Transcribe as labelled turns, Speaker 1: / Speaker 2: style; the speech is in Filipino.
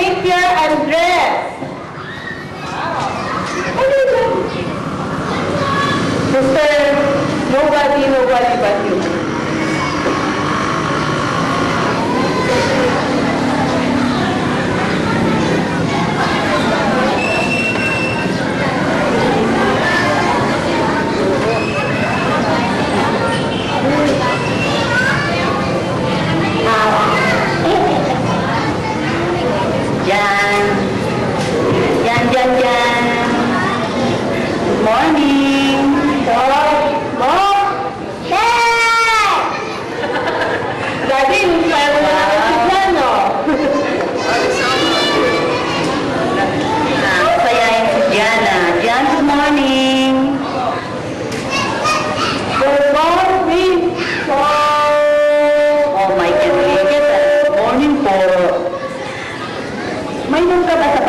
Speaker 1: Napier Andres. Mr. Nobody but you. Jan. Good morning. Daddy, inspire mo na ako si Jan, no? Sayayin si Jana. Jan, good morning. Good morning. Oh my God, good morning po. May nung ka ba sa